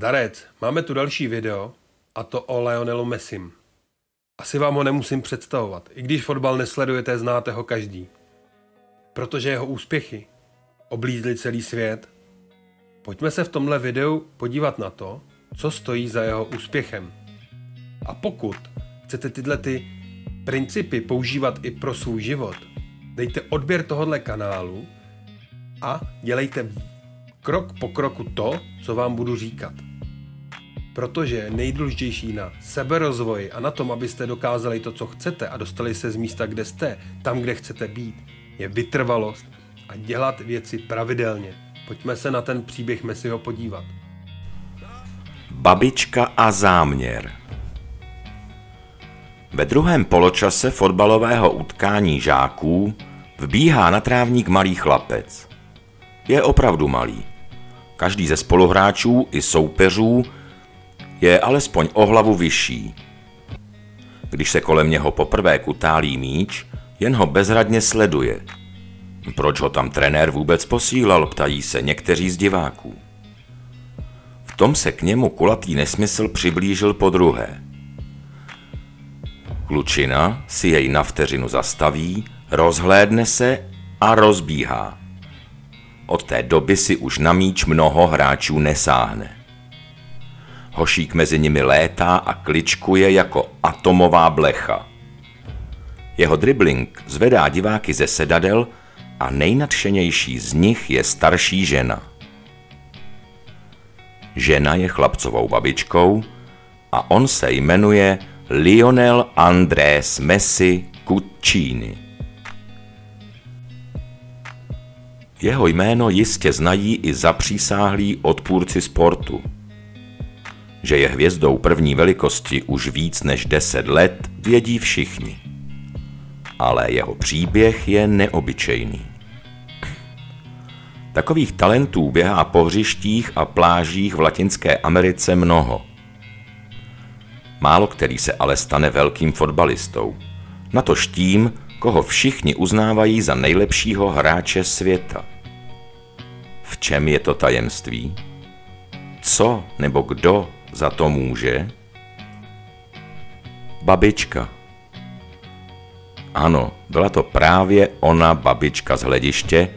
Zdarec, máme tu další video, a to o Lionelu Messim. Asi vám ho nemusím představovat, i když fotbal nesledujete, znáte ho každý. Protože jeho úspěchy oblízly celý svět. Pojďme se v tomhle videu podívat na to, co stojí za jeho úspěchem. A pokud chcete tyhle principy používat i pro svůj život, dejte odběr tohohle kanálu a dělejte krok po kroku to, co vám budu říkat. Protože nejdůležitější na seberozvoji a na tom, abyste dokázali to, co chcete a dostali se z místa, kde jste, tam, kde chcete být, je vytrvalost a dělat věci pravidelně. Pojďme se na ten příběh Messiho podívat. Babička a záměr. Ve druhém poločase fotbalového utkání žáků vbíhá na trávník malý chlapec. Je opravdu malý. Každý ze spoluhráčů i soupeřů je alespoň o hlavu vyšší. Když se kolem něho poprvé kutálí míč, jen ho bezradně sleduje. Proč ho tam trenér vůbec posílal, ptají se někteří z diváků. V tom se k němu kulatý nesmysl přiblížil podruhé. Klučina si jej na vteřinu zastaví, rozhlédne se a rozbíhá. Od té doby si už na míč mnoho hráčů nesáhne. Hošík mezi nimi létá a kličkuje jako atomová blecha. Jeho dribbling zvedá diváky ze sedadel a nejnadšenější z nich je starší žena. Žena je chlapcovou babičkou a on se jmenuje Lionel Andrés Messi Cuccini. Jeho jméno jistě znají i zapřísáhlí odpůrci sportu. Že je hvězdou první velikosti už víc než 10 let, vědí všichni. Ale jeho příběh je neobyčejný. Takových talentů běhá po hřištích a plážích v Latinské Americe mnoho. Málo který se ale stane velkým fotbalistou. Natož tím, koho všichni uznávají za nejlepšího hráče světa. V čem je to tajemství? Co nebo kdo za to může? Babička. Ano, byla to právě ona babička z Hlediště,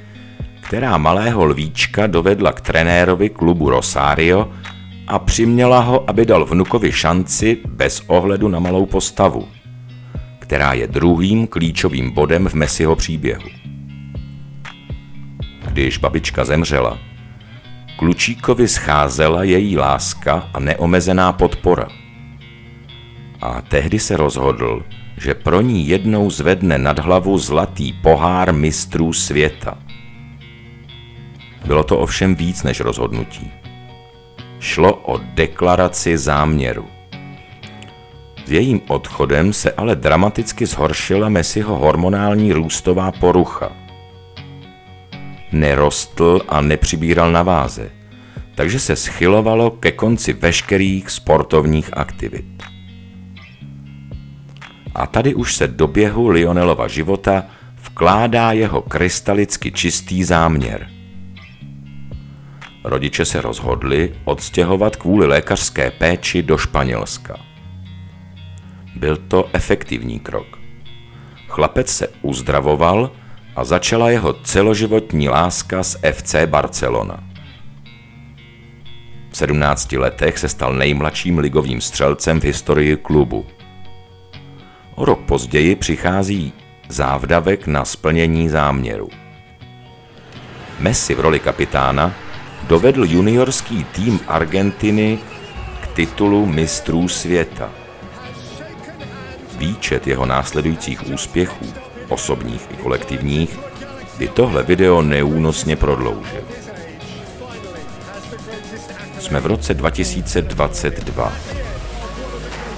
která malého lvíčka dovedla k trenérovi klubu Rosario a přiměla ho, aby dal vnukovi šanci bez ohledu na malou postavu, která je druhým klíčovým bodem v Messiho příběhu. Když babička zemřela, klučíkovi scházela její láska a neomezená podpora. A tehdy se rozhodl, že pro ní jednou zvedne nad hlavu zlatý pohár mistrů světa. Bylo to ovšem víc než rozhodnutí. Šlo o deklaraci záměru. S jejím odchodem se ale dramaticky zhoršila Messiho hormonální růstová porucha. Nerostl a nepřibíral na váze, takže se schylovalo ke konci veškerých sportovních aktivit. A tady už se do běhu Lionelova života vkládá jeho krystalicky čistý záměr. Rodiče se rozhodli odstěhovat kvůli lékařské péči do Španělska. Byl to efektivní krok. Chlapec se uzdravoval a začala jeho celoživotní láska s FC Barcelona. V 17 letech se stal nejmladším ligovým střelcem v historii klubu. O rok později přichází závdavek na splnění záměru. Messi v roli kapitána dovedl juniorský tým Argentiny k titulu mistrů světa. Výčet jeho následujících úspěchů, osobních i kolektivních, by tohle video neúnosně prodloužil. Jsme v roce 2022.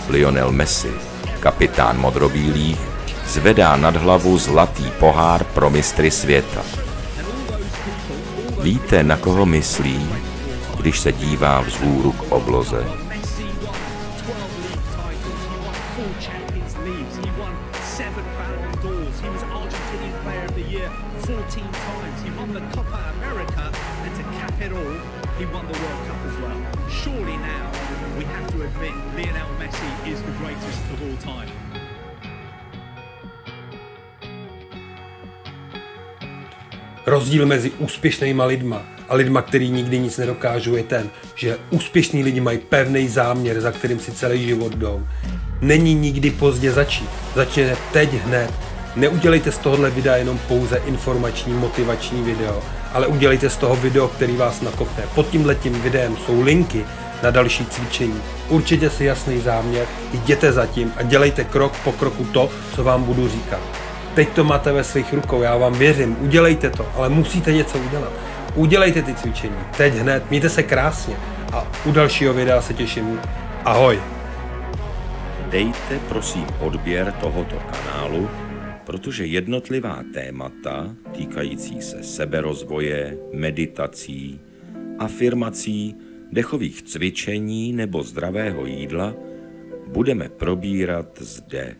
Lionel Messi, kapitán modrobílých, zvedá nad hlavu zlatý pohár pro mistry světa. Víte, na koho myslí, když se dívá vzhůru k obloze? He won the World Cup as well. Surely to admit Lionel Messi is the greatest of all time. Rozdíl mezi úspěšnýma lidma a lidma, který nikdy nic nedokážou, je ten, že úspěšní lidi mají pevný záměr, za kterým si celý život jdou. Není nikdy pozdě začít. Začněte teď hned. Neudělejte z tohohle videa jenom pouze informační, motivační video, ale udělejte z toho video, který vás nakopne. Pod tímhletím videem jsou linky na další cvičení. Určitě si jasný záměr, jděte za tím a dělejte krok po kroku to, co vám budu říkat. Teď to máte ve svých rukou, já vám věřím, udělejte to, ale musíte něco udělat. Udělejte ty cvičení, teď hned, mějte se krásně a u dalšího videa se těším. Ahoj! Dejte prosím odběr tohoto kanálu, protože jednotlivá témata týkající se seberozvoje, meditací, afirmací, dechových cvičení nebo zdravého jídla budeme probírat zde.